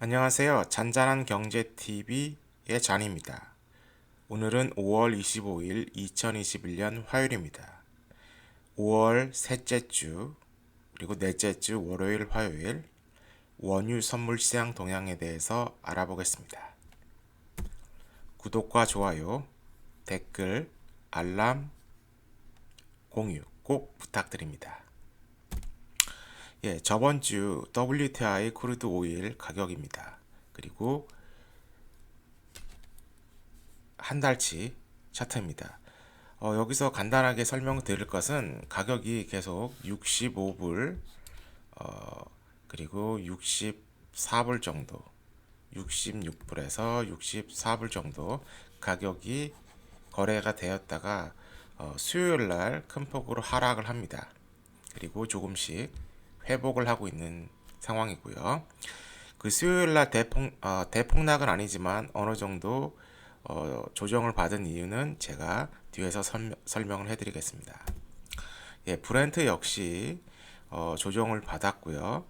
안녕하세요. 잔잔한 경제TV의 잔입니다. 오늘은 5월 25일 2021년 화요일입니다. 5월 셋째 주, 그리고 넷째 주 월요일, 화요일 원유 선물 시장 동향에 대해서 알아보겠습니다. 구독과 좋아요, 댓글, 알람, 공유 꼭 부탁드립니다. 저번 주 WTI 크루드 오일 가격입니다. 그리고 한 달치 차트입니다. 여기서 간단하게 설명드릴 것은 가격이 계속 65불, 그리고 64불 정도, 66불에서 64불 정도 가격이 거래가 되었다가 수요일 날 큰 폭으로 하락을 합니다. 그리고 조금씩 회복을 하고 있는 상황이고요. 그 수요일 날 대폭락은 아니지만 어느 정도 조정을 받은 이유는 제가 뒤에서 설명을 해드리겠습니다. 브렌트 역시 조정을 받았고요.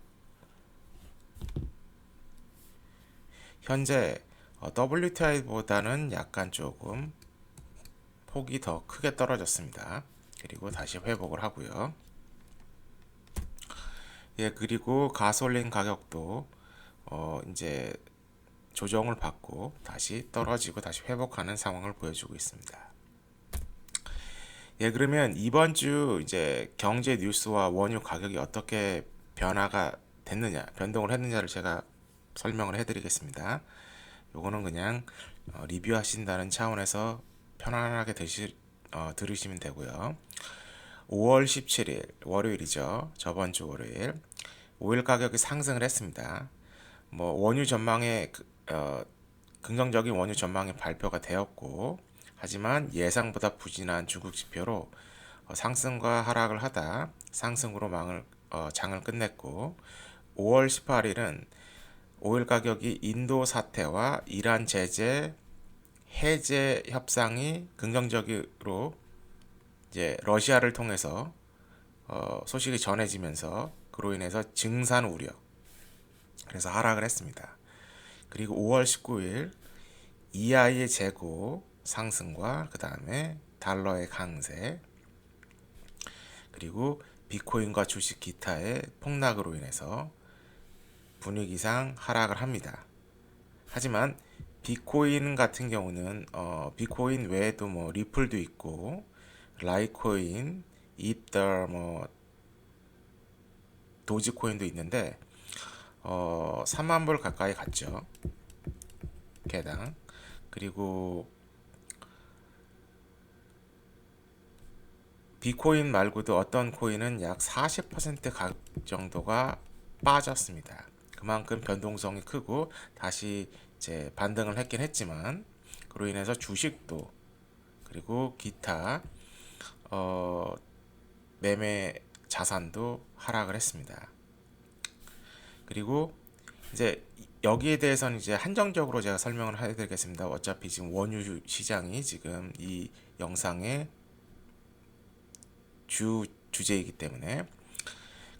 현재 WTI보다는 약간 조금 폭이 더 크게 떨어졌습니다. 그리고 다시 회복을 하고요. 그리고 가솔린 가격도 이제 조정을 받고 다시 떨어지고 다시 회복하는 상황을 보여주고 있습니다. 그러면 이번 주 이제 경제 뉴스와 원유 가격이 어떻게 변화가 됐느냐, 변동을 했느냐를 제가 설명을 해드리겠습니다. 요거는 그냥 리뷰하신다는 차원에서 편안하게 들으시면 되고요. 5월 17일 월요일이죠. 저번 주 월요일 오일 가격이 상승을 했습니다. 뭐 원유 전망에 긍정적인 원유 전망이 발표가 되었고, 하지만 예상보다 부진한 중국 지표로 상승과 하락을 하다 상승으로 장을 끝냈고, 5월 18일은 오일 가격이 인도 사태와 이란 제재 해제 협상이 긍정적으로 이제 러시아를 통해서 소식이 전해지면서 그로 인해서 증산 우려, 그래서 하락을 했습니다. 그리고 5월 19일 EI의 재고 상승과 그 다음에 달러의 강세, 그리고 비트코인과 주식 기타의 폭락으로 인해서 분위기상 하락을 합니다. 하지만 비트코인 같은 경우는 비트코인 외에도 뭐 리플도 있고 라이코인, 이더, 뭐 도지코인도 있는데 3만 불 가까이 갔죠. 개당. 그리고 비코인 말고도 어떤 코인은 약 40% 정도가 빠졌습니다. 그만큼 변동성이 크고 다시 이제 반등을 했긴 했지만, 그로 인해서 주식도 그리고 기타 매매 자산도 하락을 했습니다. 그리고 이제 여기에 대해서는 이제 한정적으로 제가 설명을 해드리겠습니다. 어차피 지금 원유 시장이 지금 이 영상의 주제이기 때문에.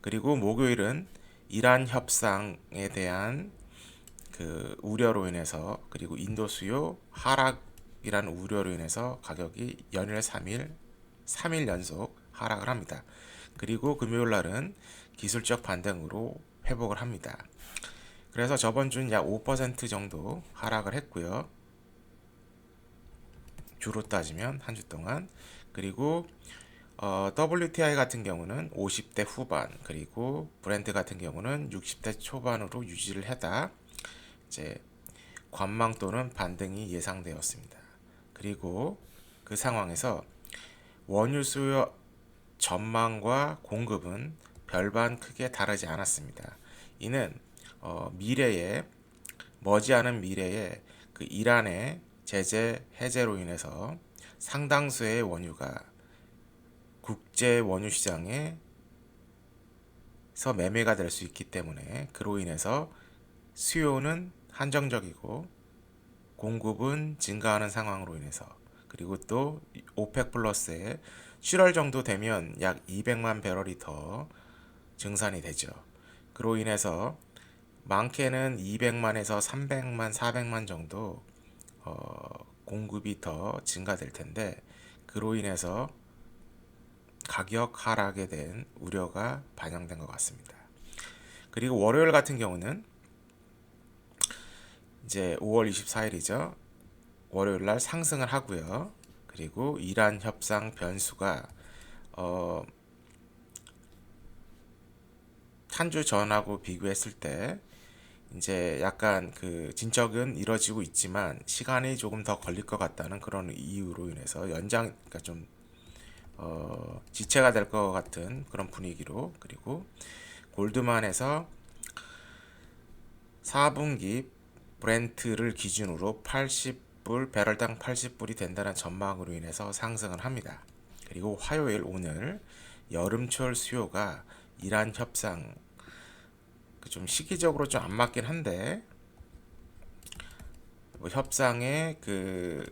그리고 목요일은 이란 협상에 대한 그 우려로 인해서, 그리고 인도 수요 하락이라는 우려로 인해서 가격이 연일 3일 연속 하락을 합니다. 그리고 금요일 날은 기술적 반등으로 회복을 합니다. 그래서 저번 주는 약 5% 정도 하락을 했고요. 주로 따지면 한 주 동안. 그리고 WTI 같은 경우는 50대 후반, 그리고 브렌트 같은 경우는 60대 초반으로 유지를 하다 이제 관망 또는 반등이 예상되었습니다. 그리고 그 상황에서 원유 수요 전망과 공급은 별반 크게 다르지 않았습니다. 이는 미래에, 머지않은 미래에 그 이란의 제재 해제로 인해서 상당수의 원유가 국제 원유 시장에서 매매가 될 수 있기 때문에, 그로 인해서 수요는 한정적이고 공급은 증가하는 상황으로 인해서, 그리고 또 오펙 플러스에 7월 정도 되면 약 200만 배럴이 더 증산이 되죠. 그로 인해서 많게는 200만에서 300만, 400만 정도 공급이 더 증가될 텐데 그로 인해서 가격 하락에 대한 우려가 반영된 것 같습니다. 그리고 월요일 같은 경우는 이제 5월 24일이죠. 월요일 날 상승을 하고요. 그리고 이란 협상 변수가 한 주 전하고 비교했을 때 이제 약간 그 진척은 이뤄지고 있지만 시간이 조금 더 걸릴 것 같다는 그런 이유로 인해서 그러니까 좀 지체가 될 것 같은 그런 분위기로. 그리고 골드만에서 4분기 브렌트를 기준으로 80불, 배럴당 80불이 된다는 전망으로 인해서 상승을 합니다. 그리고 화요일 오늘 여름철 수요가 이란 협상 좀 시기적으로 좀 안 맞긴 한데 뭐 협상의 그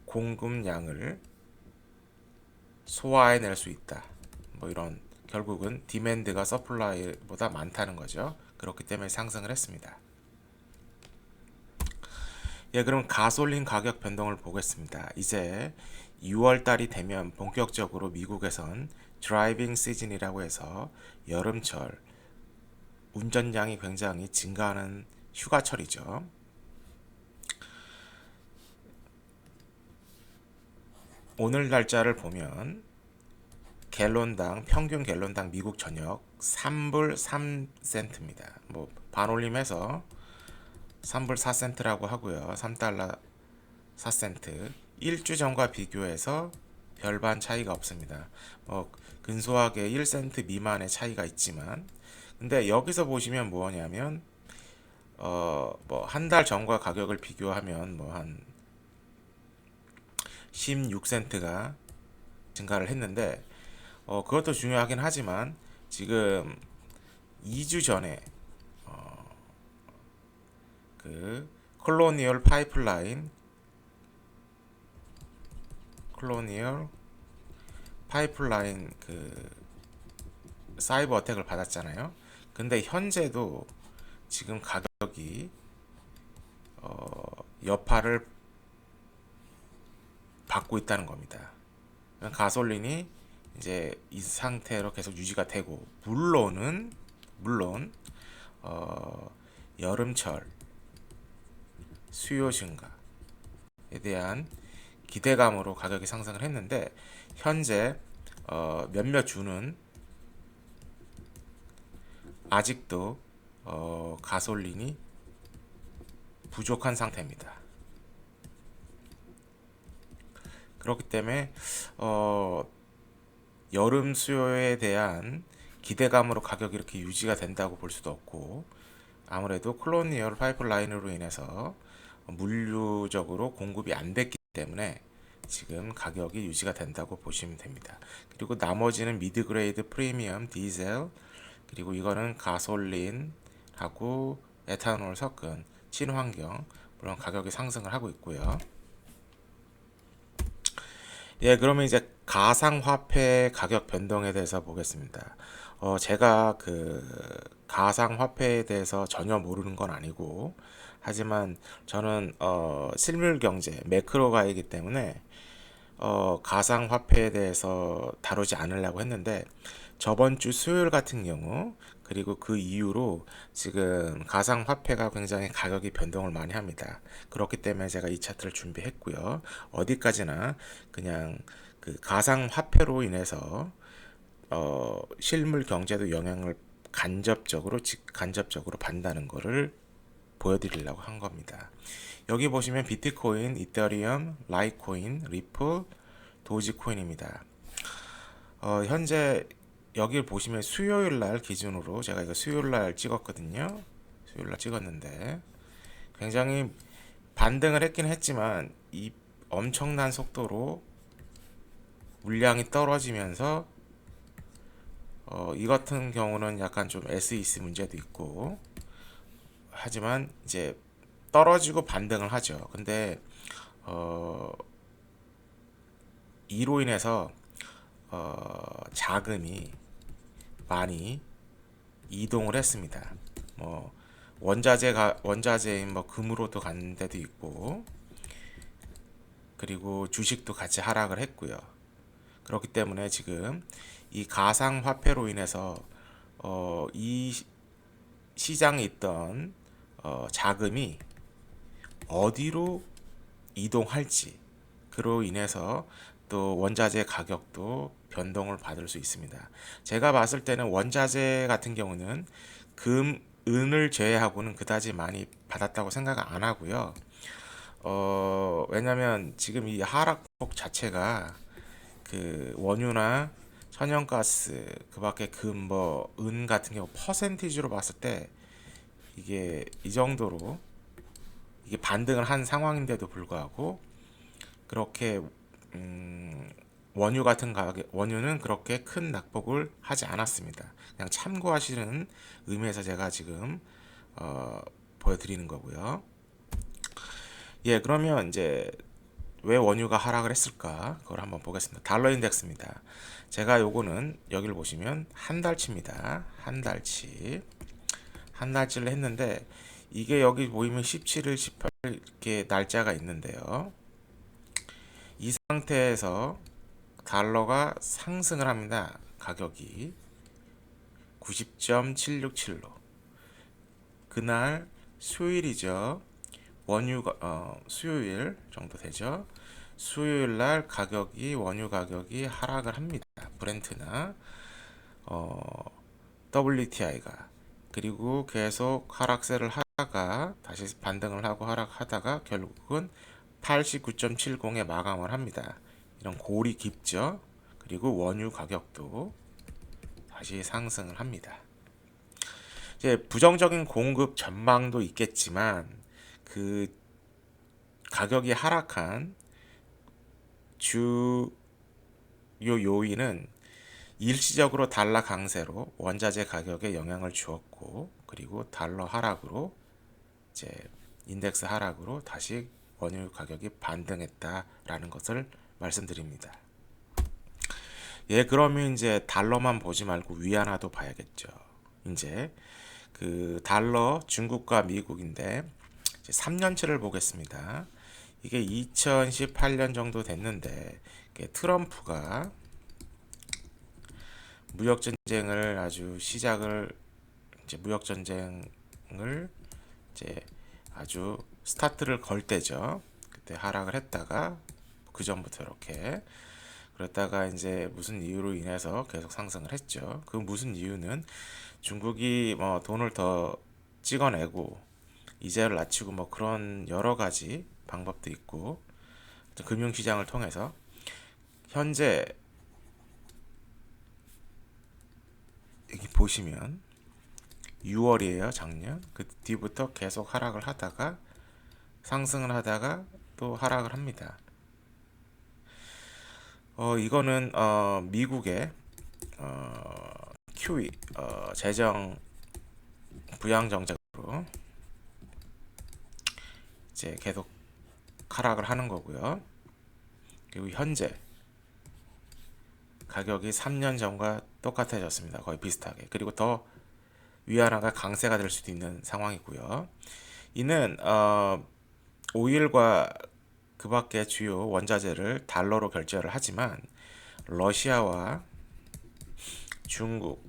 공급량을 소화해낼 수 있다. 뭐 이런 결국은 디맨드가 서플라이보다 많다는 거죠. 그렇기 때문에 상승을 했습니다. 예, 그럼 가솔린 가격 변동을 보겠습니다. 이제 6월 달이 되면 본격적으로 미국에선 드라이빙 시즌이라고 해서 여름철 운전량이 굉장히 증가하는 휴가철이죠. 오늘 날짜를 보면 평균 갤론당 미국 전역 3불 3센트입니다. 뭐 반올림해서 3불 4센트라고 하고요. 3달러 4센트. 일주 전과 비교해서 별반 차이가 없습니다. 근소하게 1센트 미만의 차이가 있지만 근데 여기서 보시면 뭐냐면 뭐 한 달 전과 가격을 비교하면 뭐 한 16센트가 증가를 했는데 그것도 중요하긴 하지만 지금 2주 전에 그 콜로니얼 파이프라인 그 사이버 어택을 받았잖아요. 근데 현재도 지금 가격이 여파를 받고 있다는 겁니다. 가솔린이 이제 이 상태로 계속 유지가 되고 물론 여름철 수요 증가에 대한 기대감으로 가격이 상승을 했는데 현재 몇몇 주는 아직도 가솔린이 부족한 상태입니다. 그렇기 때문에 여름 수요에 대한 기대감으로 가격이 이렇게 유지가 된다고 볼 수도 없고 아무래도 콜로니얼 파이프라인으로 인해서 물류적으로 공급이 안 됐기 때문에 지금 가격이 유지가 된다고 보시면 됩니다. 그리고 나머지는 미드그레이드 프리미엄 디젤 그리고 이거는 가솔린하고 에탄올 섞은 친환경 물론 가격이 상승을 하고 있고요. 예, 그러면 이제 가상화폐 가격 변동에 대해서 보겠습니다. 제가 그 가상화폐에 대해서 전혀 모르는 건 아니고, 하지만 저는 실물 경제, 매크로가이기 때문에 가상화폐에 대해서 다루지 않으려고 했는데 저번 주 수요일 같은 경우 그리고 그 이후로 지금 가상화폐가 굉장히 가격이 변동을 많이 합니다. 그렇기 때문에 제가 이 차트를 준비했고요. 어디까지나 그냥 그 가상화폐로 인해서 실물 경제도 영향을 간접적으로 받는다는 거를 보여드리려고 한 겁니다. 여기 보시면 비트코인, 이더리움, 라이코인, 리플, 도지코인입니다. 현재 여기를 보시면 수요일 날 기준으로 제가 이거 수요일 날 찍었거든요. 수요일 날 찍었는데 굉장히 반등을 했긴 했지만 이 엄청난 속도로 물량이 떨어지면서 이 같은 경우는 약간 좀 SEC 문제도 있고 하지만 이제 떨어지고 반등을 하죠. 근데 이로 인해서 자금이 많이 이동을 했습니다. 뭐 원자재인 뭐 금으로도 간 데도 있고, 그리고 주식도 같이 하락을 했고요. 그렇기 때문에 지금 이 가상 화폐로 인해서 이 시장에 있던 자금이 어디로 이동할지, 그로 인해서 또 원자재 가격도 변동을 받을 수 있습니다. 제가 봤을 때는 원자재 같은 경우는 금, 은을 제외하고는 그다지 많이 받았다고 생각 안 하고요. 왜냐면 지금 이 하락폭 자체가 그 원유나 천연가스, 그밖에 금, 뭐, 은 같은 경우 퍼센티지로 봤을 때 이게 이 정도로 이게 반등을 한 상황인데도 불구하고 그렇게 원유 같은 가격, 원유는 그렇게 큰 낙폭을 하지 않았습니다. 그냥 참고하시는 의미에서 제가 지금 어, 보여드리는 거고요. 예, 그러면 이제 왜 원유가 하락을 했을까? 그걸 한번 보겠습니다. 달러 인덱스입니다. 제가 요거는 여기를 보시면 한 달치입니다. 한 달치. 한 달치를 했는데 이게 여기 보이면 17일, 18일 이렇게 날짜가 있는데요. 이 상태에서 달러가 상승을 합니다. 가격이 90.767로. 그날 수요일이죠. 원유가 수요일 정도 되죠. 수요일 날 가격이 원유 가격이 하락을 합니다. 브렌트나 어, WTI가. 그리고 계속 하락세를 하다가 다시 반등을 하고 하락하다가 결국은 89.70에 마감을 합니다. 이런 골이 깊죠. 그리고 원유 가격도 다시 상승을 합니다. 이제 부정적인 공급 전망도 있겠지만 그 가격이 하락한 주요 요인은 일시적으로 달러 강세로 원자재 가격에 영향을 주었고, 그리고 달러 하락으로 이제 인덱스 하락으로 다시 원유 가격이 반등했다라는 것을 말씀드립니다. 예, 그러면 이제 달러만 보지 말고 위안화도 봐야겠죠. 이제 그 달러 중국과 미국인데 3년치를 보겠습니다. 이게 2018년 정도 됐는데 트럼프가 무역 전쟁을 아주 시작을 이제 무역 전쟁을 이제 아주 스타트를 걸 때죠. 그때 하락을 했다가 그 전부터 이렇게 그랬다가 이제 무슨 이유로 인해서 계속 상승을 했죠. 그 무슨 이유는 중국이 뭐 돈을 더 찍어내고 이자를 낮추고 뭐 그런 여러 가지 방법도 있고 금융시장을 통해서 현재 여기 보시면 6월이에요, 작년. 그 뒤부터 계속 하락을 하다가 상승을 하다가 또 하락을 합니다. 이거는 미국의 QE 재정 부양 정책으로 이제 계속 하락을 하는 거고요. 그리고 현재 가격이 3년 전과 똑같아졌습니다. 거의 비슷하게. 그리고 더 위안화가 강세가 될 수도 있는 상황이고요. 이는 오일과 그 밖의 주요 원자재를 달러로 결제를 하지만 러시아와 중국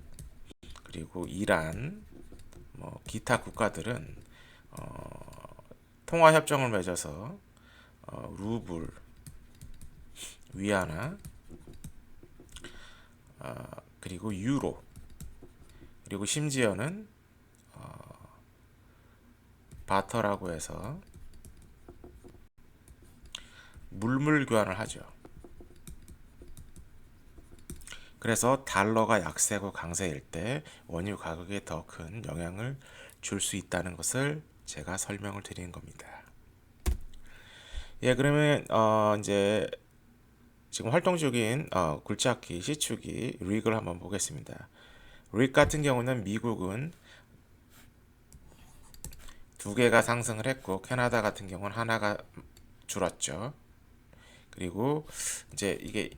그리고 이란 뭐 기타 국가들은 통화 협정을 맺어서 루블, 위안화, 그리고 유로, 그리고 심지어는 바터라고 해서 물물 교환을 하죠. 그래서 달러가 약세고 강세일 때 원유 가격에 더 큰 영향을 줄 수 있다는 것을 제가 설명을 드리는 겁니다. 예, 그러면 이제 지금 활동 중인 굴착기, 시축이 릭을 한번 보겠습니다. 릭 같은 경우는 미국은 두 개가 상승을 했고 캐나다 같은 경우는 하나가 줄었죠. 그리고 이제 이게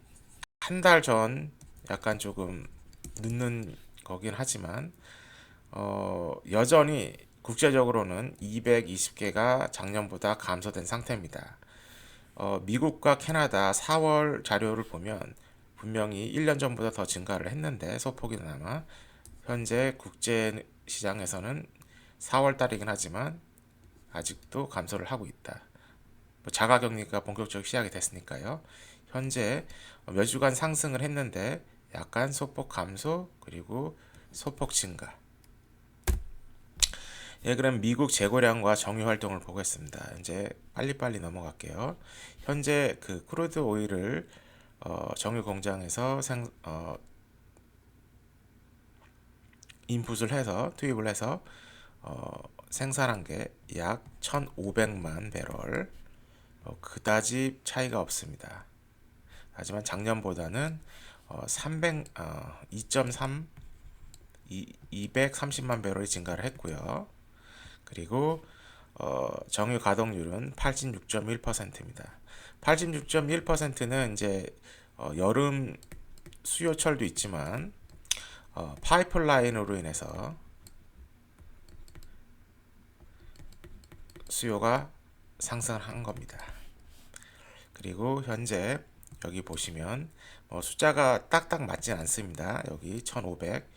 한 달 전 약간 조금 늦는 거긴 하지만 여전히 국제적으로는 220개가 작년보다 감소된 상태입니다. 미국과 캐나다 4월 자료를 보면 분명히 1년 전보다 더 증가를 했는데 소폭이나마 현재 국제 시장에서는 4월 달이긴 하지만 아직도 감소를 하고 있다. 자가격리가 본격적으로 시작이 됐으니까요. 현재 몇 주간 상승을 했는데 약간 소폭 감소 그리고 소폭 증가. 예, 그럼 미국 재고량과 정유 활동을 보겠습니다. 이제 빨리빨리 넘어갈게요. 현재 그 크루드 오일을 정유 공장에서 인풋을 해서 투입을 해서 생산한 게 약 1,500만 배럴. 그다지 차이가 없습니다. 하지만 작년보다는 2.3 230만 배럴이 증가를 했고요. 그리고 정유 가동률은 86.1%입니다. 86.1%는 이제 여름 수요철도 있지만 파이프라인으로 인해서 수요가 상승한 겁니다. 그리고 현재 여기 보시면 숫자가 딱딱 맞진 않습니다. 여기 1500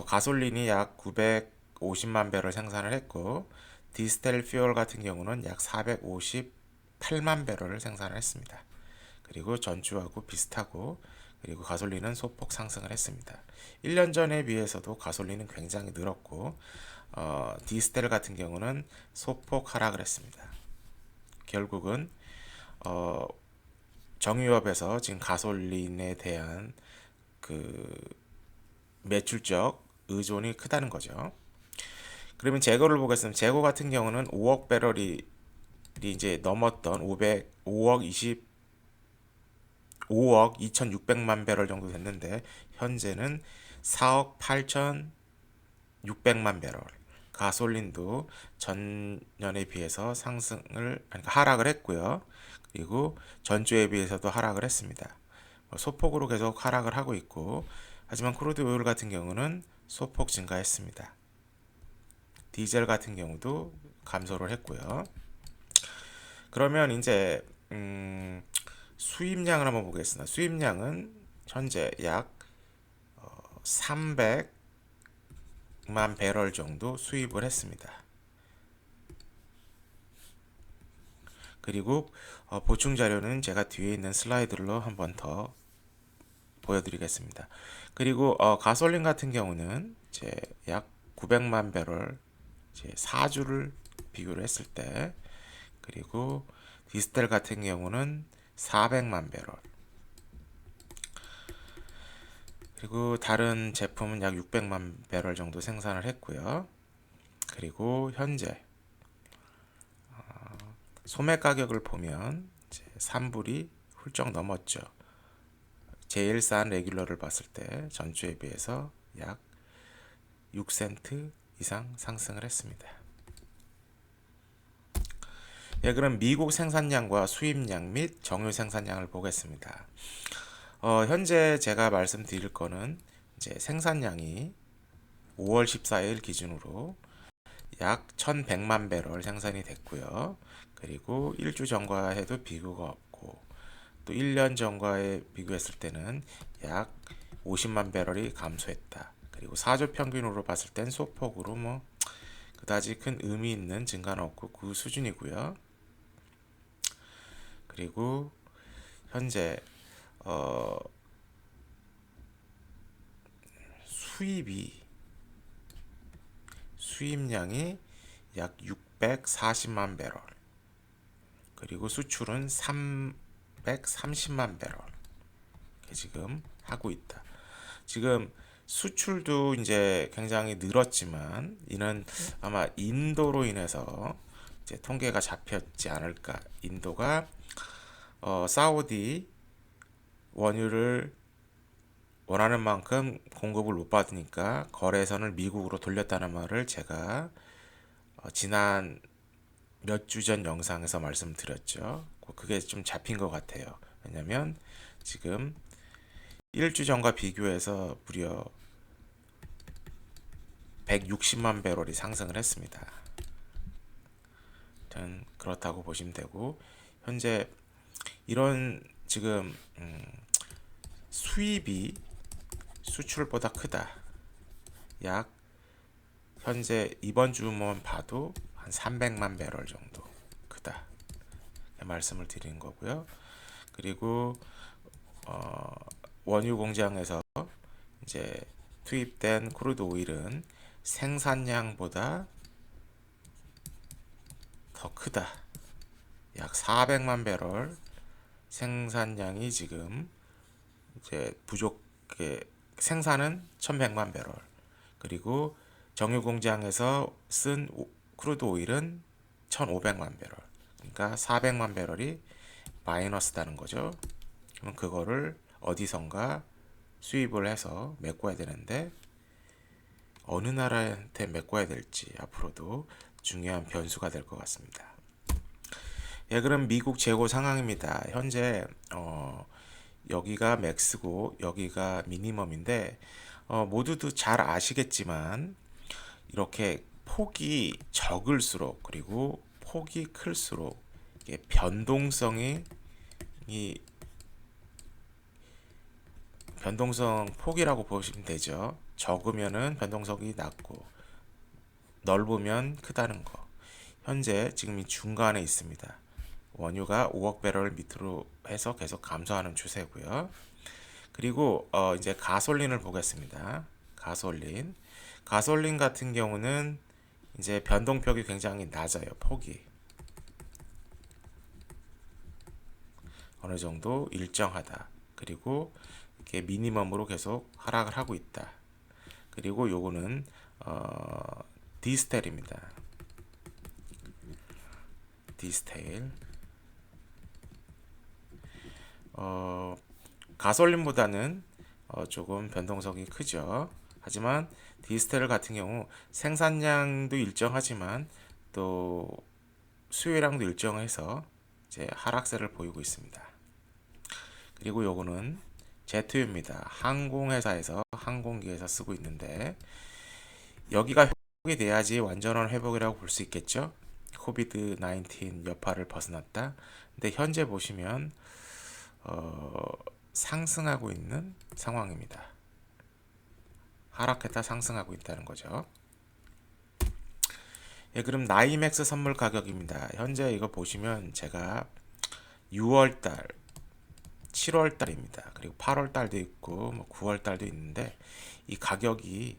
가솔린이 약 950만 배럴 생산을 했고 디스텔 퓨얼 같은 경우는 약 458만 배럴을 생산을 했습니다. 그리고 전주하고 비슷하고 그리고 가솔린은 소폭 상승을 했습니다. 1년 전에 비해서도 가솔린은 굉장히 늘었고 디스텔 같은 경우는 소폭 하락을 했습니다. 결국은 정유업에서 지금 가솔린에 대한 그 매출적 의존이 크다는 거죠. 그러면 재고를 보겠습니다. 재고 같은 경우는 5억 배럴이 이제 넘었던 5억 2,600만 배럴 정도 됐는데 현재는 4억 8,600만 배럴. 가솔린도 전년에 비해서 하락을 했고요. 그리고 전주에 비해서도 하락을 했습니다. 소폭으로 계속 하락을 하고 있고 하지만 크루드 오일 같은 경우는 소폭 증가했습니다. 디젤 같은 경우도 감소를 했고요. 그러면 이제 수입량을 한번 보겠습니다. 수입량은 현재 약 300만 배럴 정도 수입을 했습니다. 그리고 보충 자료는 제가 뒤에 있는 슬라이드로 한번 더 보여드리겠습니다. 그리고 가솔린 같은 경우는 이제 약 900만 배럴 이제 4주를 비교를 했을 때 그리고 디스텔 같은 경우는 400만 배럴 그리고 다른 제품은 약 600만 배럴 정도 생산을 했고요. 그리고 현재 소매 가격을 보면 이제 3불이 훌쩍 넘었죠. 제일 싼 레귤러를 봤을 때 전주에 비해서 약 6센트 이상 상승을 했습니다. 예, 그럼 미국 생산량과 수입량 및 정유 생산량을 보겠습니다. 현재 제가 말씀드릴 거는 이제 생산량이 5월 14일 기준으로 약 1,100만 배럴 생산이 됐고요. 그리고 1주 전과 해도 비교가 없고 또 1년 전과에 비교했을 때는 약 50만 배럴이 감소했다. 그리고 4주 평균으로 봤을 땐 소폭으로 그다지 큰 의미 있는 증가는 없고 그 수준이고요. 그리고 현재 수입량이 약 640만 배럴 그리고 수출은 330만 배럴 지금 하고 있다. 지금 수출도 이제 굉장히 늘었지만 이는 아마 인도로 인해서 이제 통계가 잡혔지 않을까. 인도가 사우디 원유를 원하는 만큼 공급을 못 받으니까 거래선을 미국으로 돌렸다는 말을 제가 지난 몇 주 전 영상에서 말씀드렸죠. 그게 좀 잡힌 것 같아요. 왜냐면 지금 1주 전과 비교해서 무려 160만 배럴이 상승을 했습니다. 저는 그렇다고 보시면 되고, 현재 이런 지금 수입이 수출보다 크다. 약 현재 이번 주만 봐도 한 300만 배럴 정도 크다. 말씀을 드리는 거고요. 그리고 원유 공장에서 이제 투입된 크루드 오일은 생산량보다 더 크다. 약 400만 배럴 생산량이 지금 이제 부족해. 생산은 1100만 배럴. 그리고 정유 공장에서 쓴 크루드 오일은 1500만 배럴. 그러니까 400만 배럴이 마이너스다는 거죠. 그럼 그거를 어디선가 수입을 해서 메꿔야 되는데 어느 나라한테 메꿔야 될지 앞으로도 중요한 변수가 될 것 같습니다. 예, 그럼 미국 재고 상황입니다. 현재 여기가 맥스고 여기가 미니멈인데 모두도 잘 아시겠지만 이렇게 폭이 적을수록 그리고 폭이 클수록 이게 변동성이 이 변동성 폭이라고 보시면 되죠. 적으면은 변동성이 낮고 넓으면 크다는 거. 현재 지금 이 중간에 있습니다. 원유가 5억 배럴 밑으로 해서 계속 감소하는 추세고요. 그리고 이제 가솔린을 보겠습니다. 가솔린 같은 경우는 이제 변동폭이 굉장히 낮아요. 폭이 어느 정도 일정하다. 그리고 이렇게 미니멈으로 계속 하락을 하고 있다. 그리고 요거는 디스텔입니다. 디스테일. 가솔린보다는 조금 변동성이 크죠. 하지만 디스텔 같은 경우 생산량도 일정하지만 또 수요량도 일정해서 이제 하락세를 보이고 있습니다. 그리고 요거는 제트유입니다. 항공회사에서 항공기에서 쓰고 있는데 여기가 회복이 돼야지 완전한 회복이라고 볼 수 있겠죠. 코비드 19 여파를 벗어났다. 근데 현재 보시면 상승하고 있는 상황입니다. 하락했다 상승하고 있다는 거죠. 예, 그럼 나이맥스 선물 가격입니다. 현재 이거 보시면 제가 6월달, 7월달입니다. 그리고 8월달도 있고 뭐 9월달도 있는데 이 가격이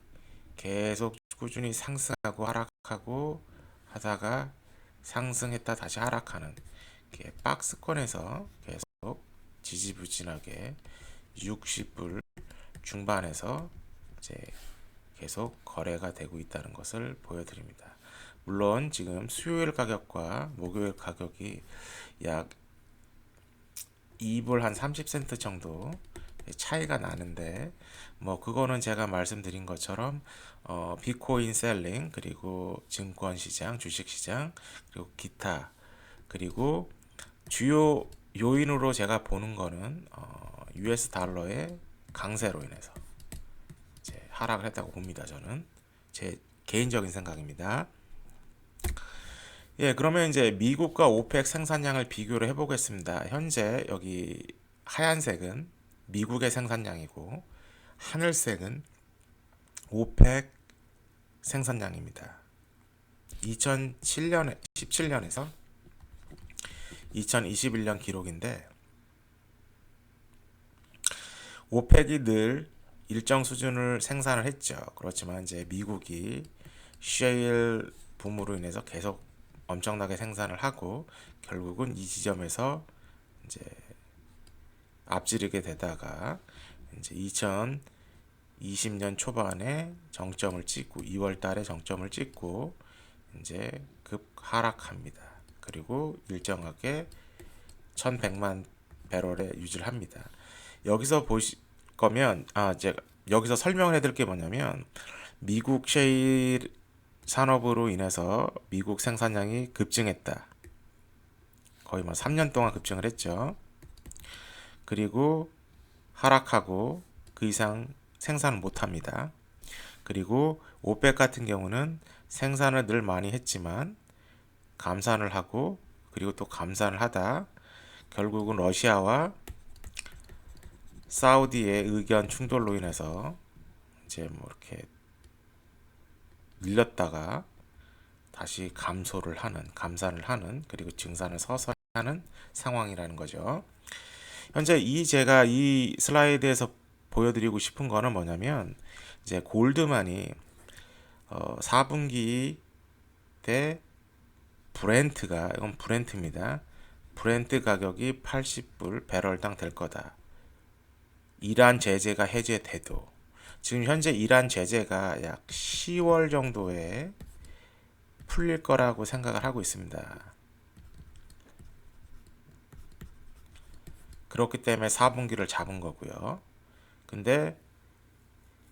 계속 꾸준히 상승하고 하락하고 하다가 상승했다 다시 하락하는 박스권에서 계속 지지부진하게 60불 중반에서 이제 계속 거래가 되고 있다는 것을 보여드립니다. 물론 지금 수요일 가격과 목요일 가격이 약 2불 한 30센트 정도 차이가 나는데 뭐 그거는 제가 말씀드린 것처럼 비트코인 셀링 그리고 증권시장, 주식시장 그리고 기타 그리고 주요 요인으로 제가 보는 거는 US 달러의 강세로 인해서 이제 하락을 했다고 봅니다. 저는 제 개인적인 생각입니다. 예, 그러면 이제 미국과 오펙 생산량을 비교를 해보겠습니다. 현재 여기 하얀색은 미국의 생산량이고 하늘색은 오펙 생산량입니다. 17년에서 2021년 기록인데 오펙이 늘 일정 수준을 생산을 했죠. 그렇지만 이제 미국이 셰일 붐으로 인해서 계속 엄청나게 생산을 하고 결국은 이 지점에서 이제 앞지르게 되다가 이제 2020년 초반에 정점을 찍고 2월 달에 정점을 찍고 이제 급 하락합니다. 그리고 일정하게 1100만 배럴에 유지를 합니다. 여기서 보실 거면 제가 여기서 설명을 해드릴 게 뭐냐면 미국 셰일 산업으로 인해서 미국 생산량이 급증했다. 거의 뭐 3년 동안 급증을 했죠. 그리고 하락하고 그 이상 생산을 못 합니다. 그리고 오펙 같은 경우는 생산을 늘 많이 했지만 감산을 하고 그리고 또 감산을 하다 결국은 러시아와 사우디의 의견 충돌로 인해서 이제 뭐 이렇게 밀렸다가 다시 감산을 하는, 그리고 증산을 서서히 하는 상황이라는 거죠. 현재 제가 이 슬라이드에서 보여드리고 싶은 거는 뭐냐면, 이제 골드만이 4분기 때 이건 브렌트입니다. 브렌트 가격이 80불 배럴당 될 거다. 이란 제재가 해제돼도. 지금 현재 이란 제재가 약 10월 정도에 풀릴 거라고 생각을 하고 있습니다. 그렇기 때문에 4분기를 잡은 거고요. 근데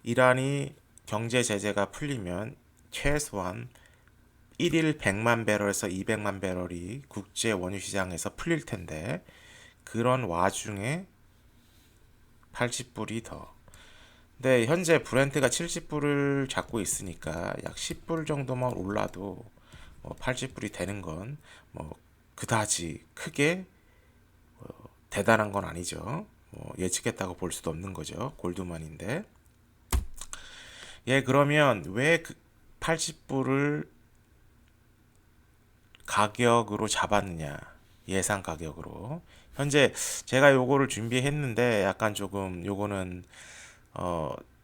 이란이 경제 제재가 풀리면 최소한 1일 100만 배럴에서 200만 배럴이 국제 원유 시장에서 풀릴 텐데, 그런 와중에 80불이 더. 근데 현재 브렌트가 70불을 잡고 있으니까 약 10불 정도만 올라도 80불이 되는 건 뭐 그다지 크게 대단한 건 아니죠. 예측했다고 볼 수도 없는 거죠. 골드만인데. 예, 그러면 왜 80불을 가격으로 잡았느냐? 예상 가격으로. 현재 제가 요거를 준비했는데 약간 조금 요거는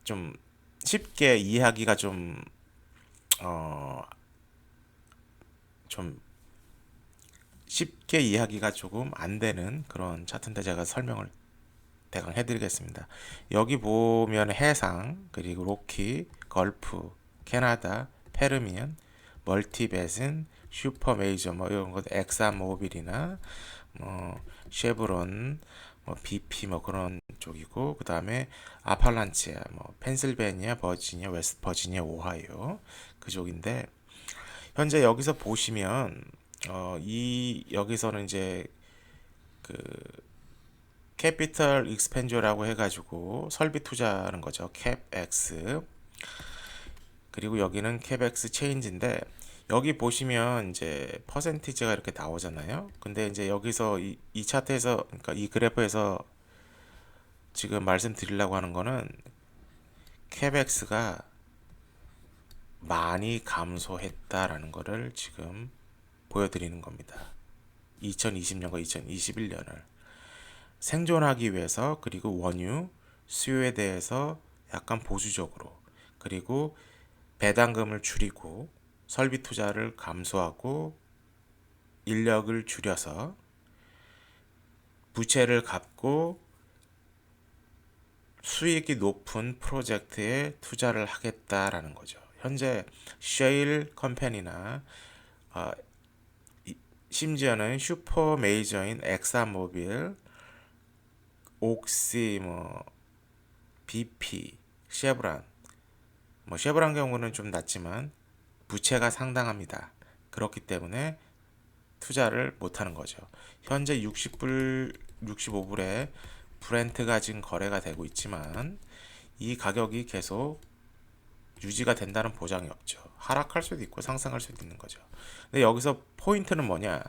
좀 쉽게 이해하기가 어, 좀 쉽게 이해하기가 조금 안 되는 그런 차트인데 제가 설명을 대강 해드리겠습니다. 여기 보면 해상, 그리고 로키, 걸프, 캐나다, 페르미안, 멀티베슨, 슈퍼메이저 뭐 이런 것, 엑사모빌이나 뭐 쉐브론, 뭐 BP 뭐 그런 쪽이고, 그 다음에 아팔란치아, 뭐 펜실베니아, 버지니아, 웨스트 버지니아, 오하이오 그쪽인데, 현재 여기서 보시면 여기서는 이제 그 캐피털 익스펜저라고 해가지고 설비 투자하는 거죠. 캡엑스. 그리고 여기는 캡엑스 체인지인데, 여기 보시면 이제 퍼센티지가 이렇게 나오잖아요. 근데 이제 여기서 이 차트에서, 그러니까 이 그래프에서 지금 말씀드리려고 하는 거는 캡엑스가 많이 감소했다라는 거를 지금 보여드리는 겁니다. 2020년과 2021년을 생존하기 위해서, 그리고 원유 수요에 대해서 약간 보수적으로, 그리고 배당금을 줄이고 설비 투자를 감소하고 인력을 줄여서 부채를 갚고 수익이 높은 프로젝트에 투자를 하겠다라는 거죠. 현재 셰일 컴퍼니나 어, 심지어는 슈퍼 메이저인 엑사모빌, 옥시, 뭐 BP, 쉐브란, 뭐 쉐브란 경우는 좀 낮지만 부채가 상당합니다. 그렇기 때문에 투자를 못하는 거죠. 현재 60불, 65불에 브렌트가 지금 거래가 되고 있지만 이 가격이 계속 유지가 된다는 보장이 없죠. 하락할 수도 있고 상승할 수도 있는 거죠. 근데 여기서 포인트는 뭐냐?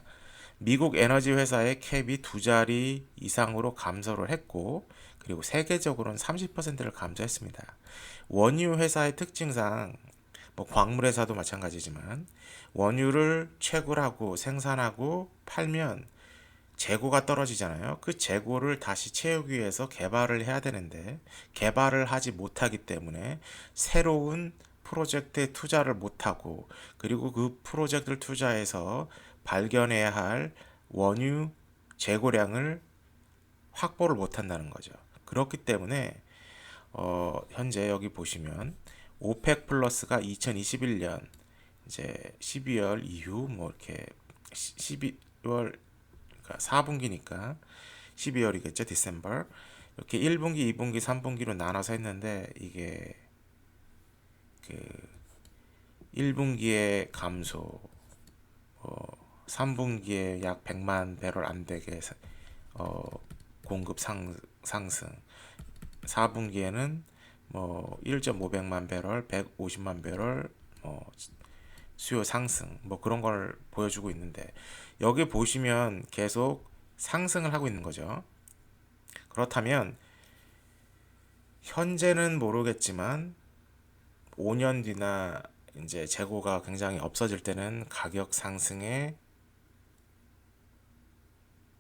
미국 에너지 회사의 캡이 두 자리 이상으로 감소를 했고, 그리고 세계적으로는 30%를 감소했습니다. 원유 회사의 특징상, 뭐 광물 회사도 마찬가지지만 원유를 채굴하고 생산하고 팔면 재고가 떨어지잖아요. 그 재고를 다시 채우기 위해서 개발을 해야 되는데 개발을 하지 못하기 때문에 새로운 프로젝트에 투자를 못하고, 그리고 그 프로젝트를 투자해서 발견해야 할 원유 재고량을 확보를 못한다는 거죠. 그렇기 때문에 현재 여기 보시면 오펙 플러스가 2021년 이제 12월 이후 뭐 이렇게 12월, 그러니까 4분기니까 12월이겠죠. 디셈버. 이렇게 1분기, 2분기, 3분기로 나눠서 했는데, 이게 그 1분기에 감소, 3분기에 약 100만 배럴 안 되게 공급 상승, 4분기에는 뭐 1.500만 배럴, 150만 배럴 뭐 수요 상승 뭐 그런 걸 보여주고 있는데 여기 보시면 계속 상승을 하고 있는 거죠. 그렇다면 현재는 모르겠지만 5년 뒤나 이제 재고가 굉장히 없어질 때는 가격 상승에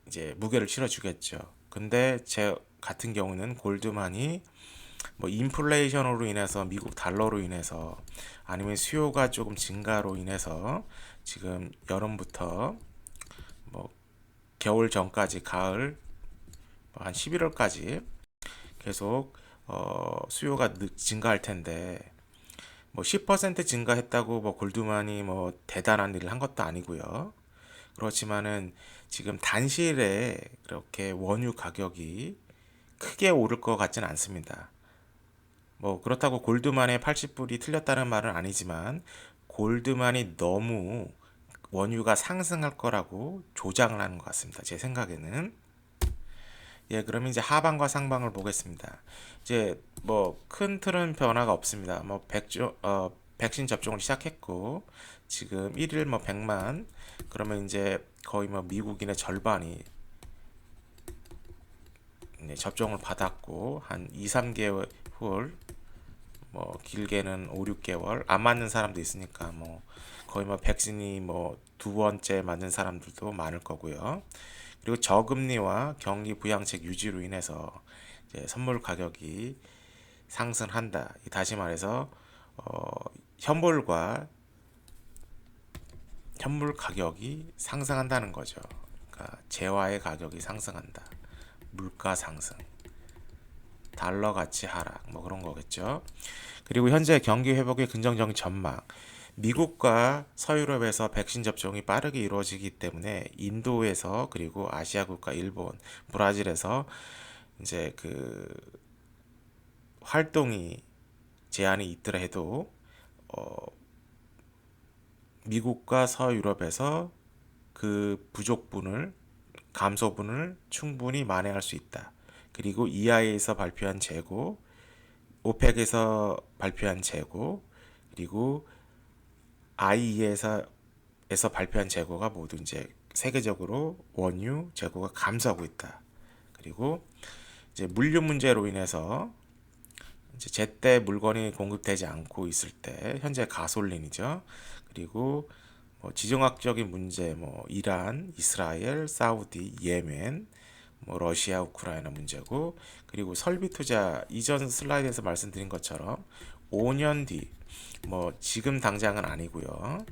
이제 무게를 실어주겠죠. 근데 제 같은 경우는 골드만이 뭐 인플레이션으로 인해서 미국 달러로 인해서 아니면 수요가 조금 증가로 인해서 지금 여름부터 뭐 겨울 전까지 가을 한 11월까지 계속 수요가 증가할 텐데 뭐 10% 증가했다고 뭐 골드만이 뭐 대단한 일을 한 것도 아니고요. 그렇지만은 지금 단실에 그렇게 원유 가격이 크게 오를 것 같지는 않습니다. 뭐 그렇다고 골드만의 80불이 틀렸다는 말은 아니지만 골드만이 너무 원유가 상승할 거라고 조장을 하는 것 같습니다. 제 생각에는. 예, 그러면 이제 하방과 상방을 보겠습니다. 이제 뭐 큰 틀은 변화가 없습니다. 뭐 백신 접종을 시작했고 지금 1일 뭐 100만 그러면 이제 거의 뭐 미국인의 절반이 네, 접종을 받았고 한 2, 3개월 뭐 길게는 5, 6개월 안 맞는 사람도 있으니까 뭐 거의 뭐 백신이 뭐 두 번째 맞는 사람들도 많을 거고요. 그리고 저금리와 경기 부양책 유지로 인해서 이제 선물 가격이 상승한다. 다시 말해서 어, 현물과 현물 가격이 상승한다는 거죠. 그러니까 재화의 가격이 상승한다. 물가 상승, 달러 가치 하락, 뭐 그런 거겠죠. 그리고 현재 경기 회복의 긍정적인 전망. 미국과 서유럽에서 백신 접종이 빠르게 이루어지기 때문에 인도에서 그리고 아시아 국가 일본, 브라질에서 이제 그 활동이 제한이 있더라 해도 어, 미국과 서유럽에서 그 부족분을 감소분을 충분히 만회할 수 있다. 그리고 EI에서 발표한 재고, 오펙에서 발표한 재고, 그리고 IE에서 발표한 재고가 모두 이제 세계적으로 원유 재고가 감소하고 있다. 그리고 이제 물류 문제로 인해서 이제 제때 물건이 공급되지 않고 있을 때 현재 가솔린이죠. 그리고 뭐 지정학적인 문제 뭐 이란, 이스라엘, 사우디, 예멘, 뭐 러시아, 우크라이나 문제고 그리고 설비 투자 이전 슬라이드에서 말씀드린 것처럼 5년 뒤 뭐 지금 당장은 아니고요.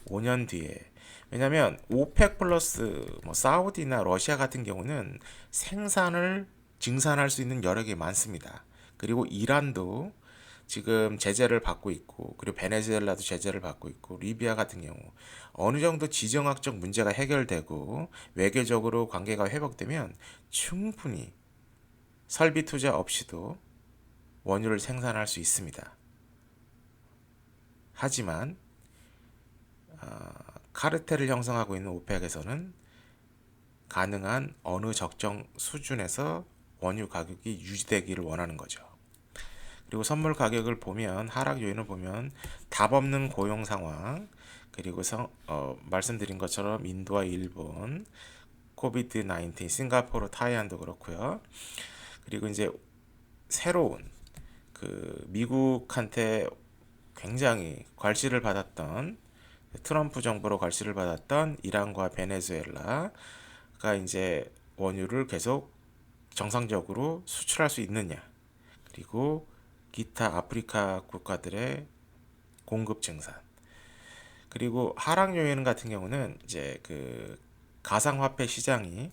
5년 뒤에 왜냐하면 오펙 플러스 뭐 사우디나 러시아 같은 경우는 생산을 증산할 수 있는 여력이 많습니다. 그리고 이란도 지금 제재를 받고 있고 그리고 베네수엘라도 제재를 받고 있고 리비아 같은 경우 어느 정도 지정학적 문제가 해결되고 외교적으로 관계가 회복되면 충분히 설비 투자 없이도 원유를 생산할 수 있습니다. 하지만 카르텔을 형성하고 있는 오펙에서는 가능한 어느 적정 수준에서 원유 가격이 유지되기를 원하는 거죠. 그리고 선물 가격을 보면 하락 요인을 보면 답 없는 고용 상황 그리고 말씀드린 것처럼 인도와 일본 코비드 19 싱가포르 타이완도 그렇고요. 그리고 이제 새로운 그 미국한테 굉장히 괄시를 받았던 트럼프 정부로 괄시를 받았던 이란과 베네수엘라가 이제 원유를 계속 정상적으로 수출할 수 있느냐 그리고 기타 아프리카 국가들의 공급 증산 그리고 하락 요인 같은 경우는 이제 그 가상화폐 시장이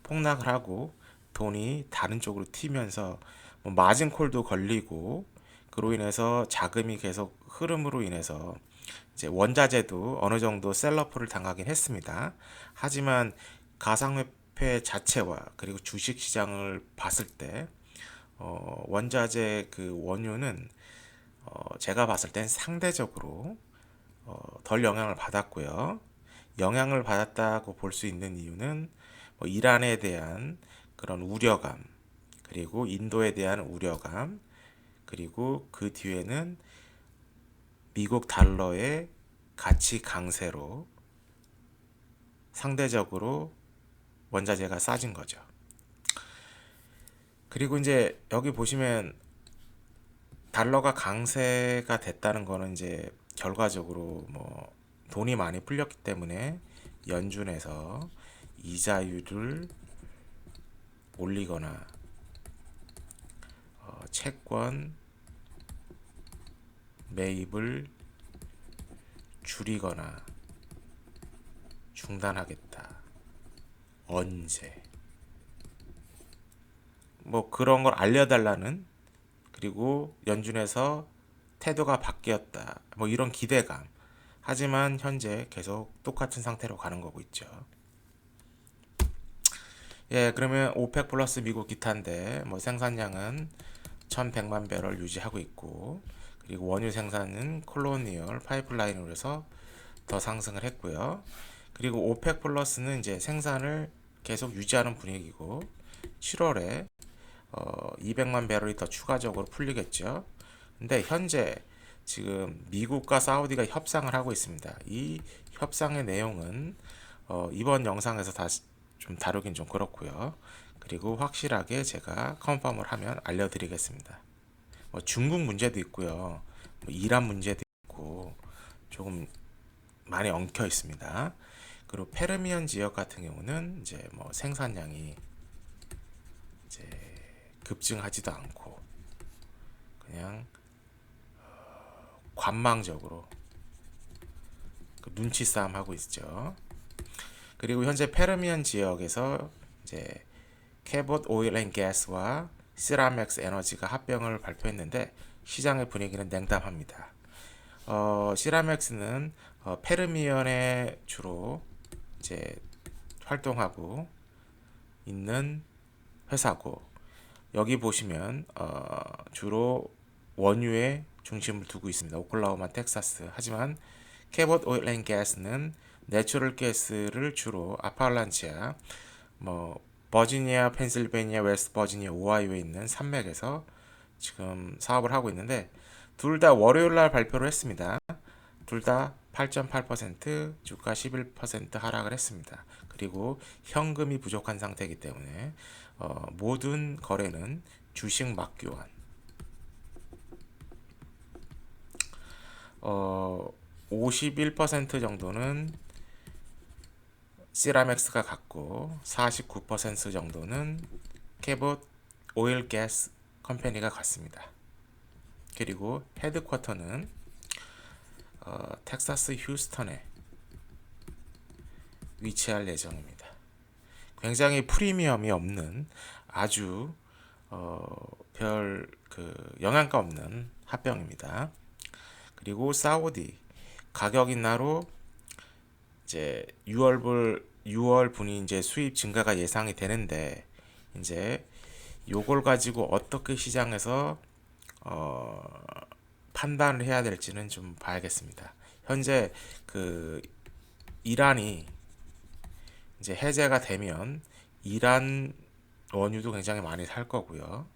폭락을 하고 돈이 다른 쪽으로 튀면서 뭐 마진콜도 걸리고 그로 인해서 자금이 계속 흐름으로 인해서 이제 원자재도 어느 정도 셀러프를 당하긴 했습니다. 하지만 가상화폐 자체와 그리고 주식 시장을 봤을 때 원자재 그 원유는 제가 봤을 땐 상대적으로 덜 영향을 받았고요. 영향을 받았다고 볼 수 있는 이유는 뭐 이란에 대한 그런 우려감 그리고 인도에 대한 우려감, 그리고 그 뒤에는 미국 달러의 가치 강세로 상대적으로 원자재가 싸진 거죠. 그리고 이제 여기 보시면 달러가 강세가 됐다는 거는 이제 결과적으로 뭐 돈이 많이 풀렸기 때문에 연준에서 이자율을 올리거나 채권 매입을 줄이거나 중단하겠다. 언제? 뭐 그런 걸 알려달라는, 그리고 연준에서 태도가 바뀌었다. 뭐 이런 기대감. 하지만 현재 계속 똑같은 상태로 가는 거고 있죠. 예, 그러면 오펙 플러스 미국 기타인데 뭐 생산량은 1100만 배럴 유지하고 있고, 그리고 원유 생산은 콜로니얼 파이프라인으로 해서 더 상승을 했고요. 그리고 오펙 플러스는 이제 생산을 계속 유지하는 분위기고 7월에 200만 배럴이 더 추가적으로 풀리겠죠. 근데 현재 지금 미국과 사우디가 협상을 하고 있습니다. 이 협상의 내용은 이번 영상에서 다시 좀 다루긴 좀 그렇고요. 그리고 확실하게 제가 컨펌을 하면 알려드리겠습니다. 뭐 중국 문제도 있고요. 뭐 이란 문제도 있고 조금 많이 엉켜 있습니다. 그리고 페르미안 지역 같은 경우는 이제 뭐 생산량이 이제 급증하지도 않고 그냥 관망적으로 그 눈치 싸움 하고 있죠. 그리고 현재 페르미안 지역에서 이제 캐봇 오일 앤 가스와 시라맥스 에너지가 합병을 발표했는데 시장의 분위기는 냉담합니다. 시라맥스는 페르미안에 주로 이제 활동하고 있는 회사고, 여기 보시면 주로 원유에 중심을 두고 있습니다. 오클라호마, 텍사스. 하지만 캐봇 오일 앤 가스는 내추럴 가스를 주로 아팔란치아, 뭐 버지니아, 펜실베니아, 웨스트 버지니아, 오하이오에 있는 산맥에서 지금 사업을 하고 있는데 둘 다 월요일 날 발표를 했습니다. 둘 다 8.8%, 주가 11% 하락을 했습니다. 그리고 현금이 부족한 상태이기 때문에 모든 거래는 주식 막교환. 51% 정도는 시라맥스가 갖고 49% 정도는 캐봇 오일 가스 컴퍼니가 갖습니다. 그리고 헤드쿼터는 텍사스 휴스턴에 위치할 예정입니다. 굉장히 프리미엄이 없는 아주 별 그 영양가 없는 합병입니다. 그리고 사우디 가격 인하로 이제 6월 분이 이제 수입 증가가 예상이 되는데 이제 요걸 가지고 어떻게 시장에서 판단을 해야 될지는 좀 봐야겠습니다. 현재 그 이란이 이제 해제가 되면 이란 원유도 굉장히 많이 살 거고요.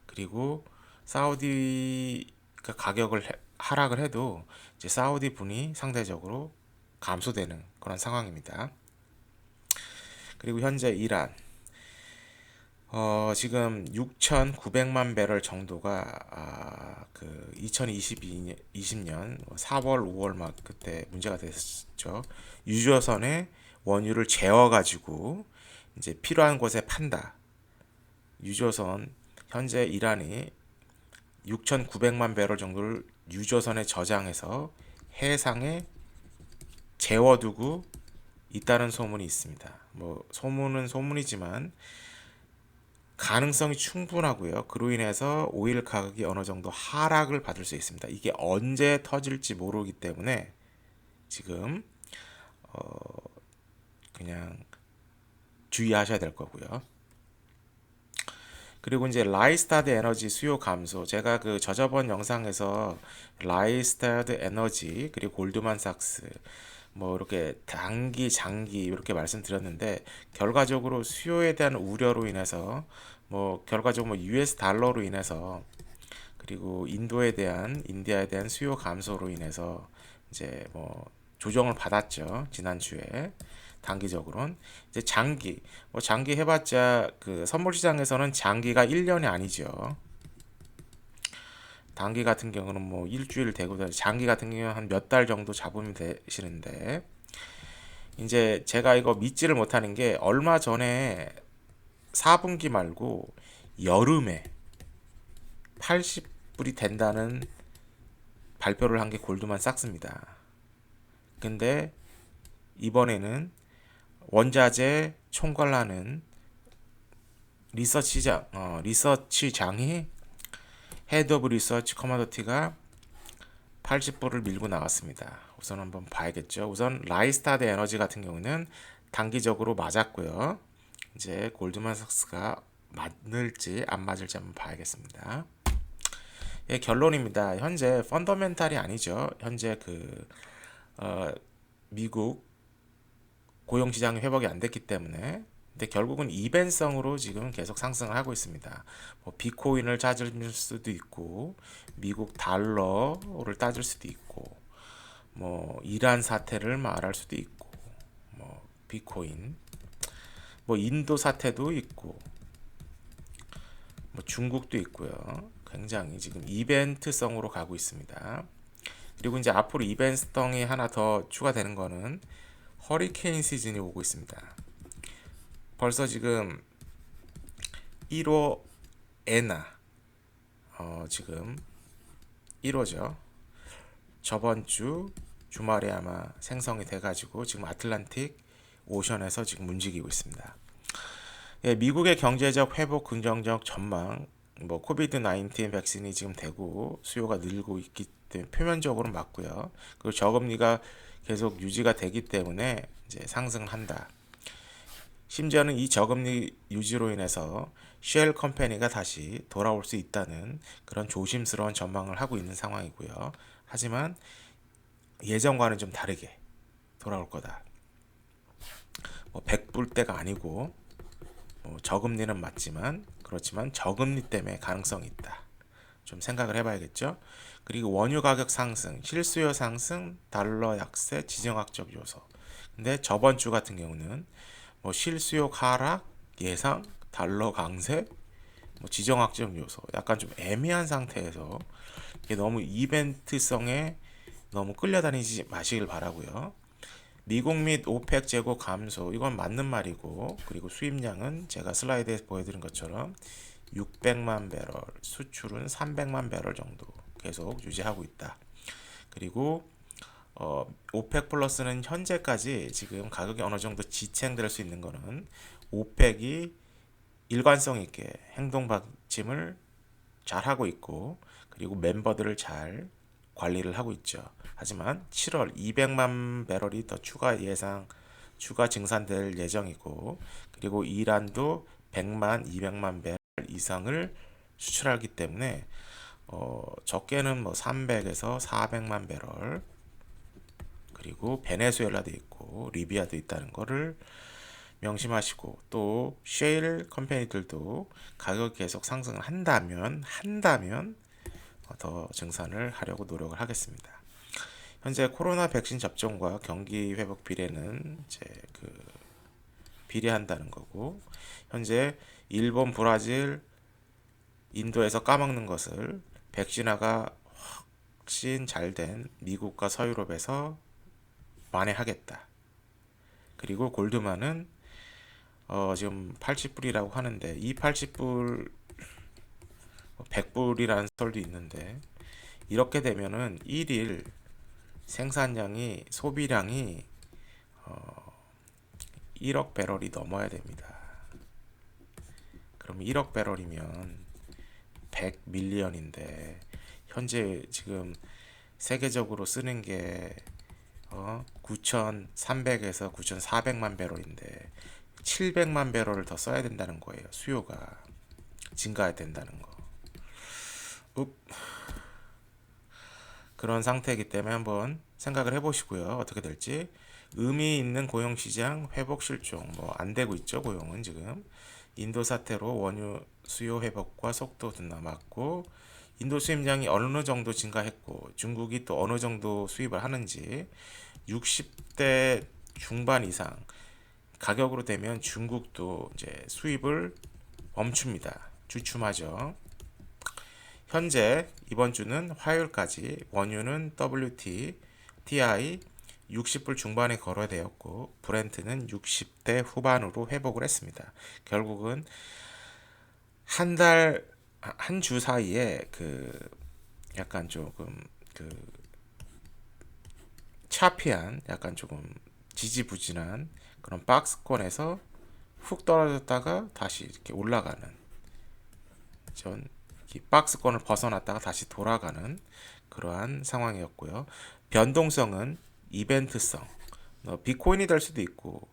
그리고 사우디가 가격을 하락을 해도 이제 사우디 분이 상대적으로 감소되는 그런 상황입니다. 그리고 현재 이란 지금 6,900만 배럴 정도가 그 2020년 4월, 5월 막 그때 문제가 됐었죠. 유조선에 원유를 재워 가지고 이제 필요한 곳에 판다. 유조선 현재 이란이 6,900만 배럴 정도를 유조선에 저장해서 해상에 재워두고 있다는 소문이 있습니다. 뭐 소문은 소문이지만 가능성이 충분하고요. 그로 인해서 오일 가격이 어느 정도 하락을 받을 수 있습니다. 이게 언제 터질지 모르기 때문에 지금 그냥 주의하셔야 될 거고요. 그리고 이제 라이스타드 에너지 수요 감소. 제가 그 저저번 영상에서 라이스타드 에너지 그리고 골드만삭스 뭐 이렇게 단기, 장기 이렇게 말씀드렸는데 결과적으로 수요에 대한 우려로 인해서 뭐 결과적으로 뭐 US 달러로 인해서 그리고 인디아에 대한 수요 감소로 인해서 이제 뭐 조정을 받았죠. 지난주에. 단기적으로는 이제 장기 해봤자 그 선물 시장에서는 장기가 1년이 아니죠. 단기 같은 경우는 뭐 일주일 되고 장기 같은 경우는 한 몇 달 정도 잡으면 되시는데 이제 제가 이거 믿지를 못하는 게 얼마 전에 4분기 말고 여름에 80불이 된다는 발표를 한 게 골드만삭스입니다. 근데 이번에는 원자재 총괄하는 리서치장이 헤드 오브 리서치 커머더티가 80불을 밀고 나왔습니다. 우선 한번 봐야겠죠. 우선 라이스타드 에너지 같은 경우는 단기적으로 맞았고요. 이제 골드만삭스가 맞을지 안 맞을지 한번 봐야겠습니다. 예, 결론입니다. 현재 펀더멘탈이 아니죠. 현재 미국 고용 시장이 회복이 안 됐기 때문에 근데 결국은 이벤성으로 지금 계속 상승을 하고 있습니다. 뭐 비트코인을 따질 수도 있고 미국 달러를 따질 수도 있고 뭐 이란 사태를 말할 수도 있고 뭐 비트코인 뭐 인도 사태도 있고 뭐 중국도 있고요. 굉장히 지금 이벤트성으로 가고 있습니다. 그리고 이제 앞으로 이벤트성이 하나 더 추가되는 거는 허리케인 시즌이 오고 있습니다. 벌써 지금 1호 에나 지금 1호죠. 저번 주 주말에 아마 생성이 돼가지고 지금 아틀란틱 오션에서 지금 움직이고 있습니다. 예, 미국의 경제적 회복 긍정적 전망, 뭐 코비드 19 백신이 지금 되고 수요가 늘고 있기 때문에 표면적으로 맞고요. 그리고 저금리가 계속 유지가 되기 때문에 이제 상승을 한다. 심지어는 이 저금리 유지로 인해서 쉘 컴퍼니가 다시 돌아올 수 있다는 그런 조심스러운 전망을 하고 있는 상황이고요. 하지만 예전과는 좀 다르게 돌아올 거다. 뭐 100불대가 아니고 뭐 저금리는 맞지만 그렇지만 저금리 때문에 가능성이 있다. 좀 생각을 해봐야겠죠. 그리고 원유 가격 상승, 실수요 상승, 달러 약세, 지정학적 요소. 근데 저번 주 같은 경우는 뭐 실수요 하락, 예상, 달러 강세, 뭐 지정학적 요소. 약간 좀 애매한 상태에서 이게 너무 이벤트성에 너무 끌려다니지 마시길 바라고요. 미국 및 오펙 재고 감소 이건 맞는 말이고 그리고 수입량은 제가 슬라이드에서 보여드린 것처럼 600만 배럴, 수출은 300만 배럴 정도 계속 유지하고 있다. 그리고 오펙 플러스는 현재까지 지금 가격이 어느 정도 지탱될 수 있는 거는 오펙이 일관성 있게 행동 방침을 잘 하고 있고 그리고 멤버들을 잘 관리를 하고 있죠. 하지만 7월 200만 배럴이 더 추가 증산될 예정이고 그리고 이란도 100만, 200만 배럴 이상을 수출하기 때문에 적게는 뭐 300에서 400만 배럴 그리고 베네수엘라도 있고 리비아도 있다는 거를 명심하시고 또 쉐일 컴퍼니들도 가격 계속 상승을 한다면 더 증산을 하려고 노력을 하겠습니다. 현재 코로나 백신 접종과 경기 회복 비례는 이제 비례한다는 거고 현재 일본, 브라질, 인도에서 까먹는 것을 백신화가 훨씬 잘 된 미국과 서유럽에서 만회하겠다. 그리고 골드만은 지금 80불이라고 하는데 이 80불 100불이라는 설도 있는데 이렇게 되면은 1일 생산량이 소비량이 1억 배럴이 넘어야 됩니다. 그럼 1억 배럴이면 100 밀리언인데 현재 지금 세계적으로 쓰는 게 9,300에서 9,400만 배럴인데 700만 배럴을 더 써야 된다는 거예요. 수요가 증가해야 된다는 거. 그런 상태이기 때문에 한번 생각을 해보시고요. 어떻게 될지. 의미 있는 고용시장 회복 실종 뭐 안 되고 있죠. 고용은 지금 인도 사태로 원유 수요 회복과 속도 둔감했고 인도 수입량이 어느 정도 증가했고 중국이 또 어느 정도 수입을 하는지 60대 중반 이상 가격으로 되면 중국도 이제 수입을 멈춥니다. 주춤하죠. 현재 이번 주는 화요일까지 원유는 WT, TI 60불 중반에 거래되었고 브렌트는 60대 후반으로 회복을 했습니다. 결국은 한 주 사이에 약간 조금 그 차피한 약간 조금 지지부진한 그런 박스권에서 훅 떨어졌다가 다시 이렇게 올라가는 전 박스권을 벗어났다가 다시 돌아가는 그러한 상황이었고요. 변동성은 이벤트성, 비트코인이 될 수도 있고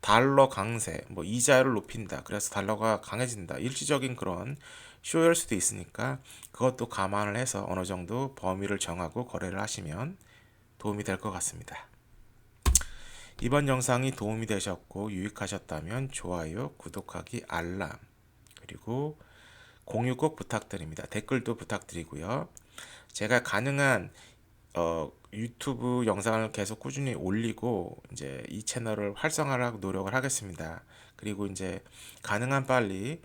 달러 강세, 뭐 이자율을 높인다. 그래서 달러가 강해진다. 일시적인 그런 쇼일 수도 있으니까 그것도 감안을 해서 어느 정도 범위를 정하고 거래를 하시면 도움이 될 것 같습니다. 이번 영상이 도움이 되셨고 유익하셨다면 좋아요, 구독하기, 알람, 그리고 공유 꼭 부탁드립니다. 댓글도 부탁드리고요. 제가 가능한 유튜브 영상을 계속 꾸준히 올리고 이제 이 채널을 활성화하려고 노력을 하겠습니다. 그리고 이제 가능한 빨리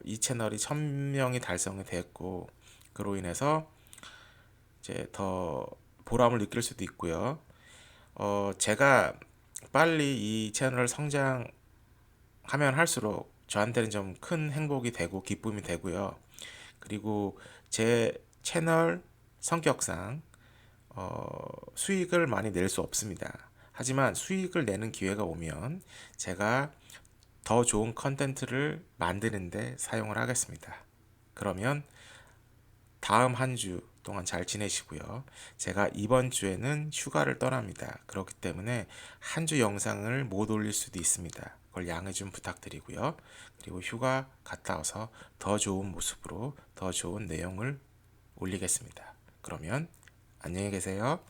이 채널이 1000명이 달성이 됐고 그로 인해서 이제 더 보람을 느낄 수도 있고요. 제가 빨리 이 채널을 성장하면 할수록 저한테는 좀 큰 행복이 되고 기쁨이 되고요. 그리고 제 채널 성격상 수익을 많이 낼 수 없습니다. 하지만 수익을 내는 기회가 오면 제가 더 좋은 컨텐츠를 만드는데 사용을 하겠습니다. 그러면 다음 한 주 동안 잘 지내시고요. 제가 이번 주에는 휴가를 떠납니다. 그렇기 때문에 한 주 영상을 못 올릴 수도 있습니다. 그걸 양해 좀 부탁드리고요. 그리고 휴가 갔다 와서 더 좋은 모습으로 더 좋은 내용을 올리겠습니다. 그러면 안녕히 계세요.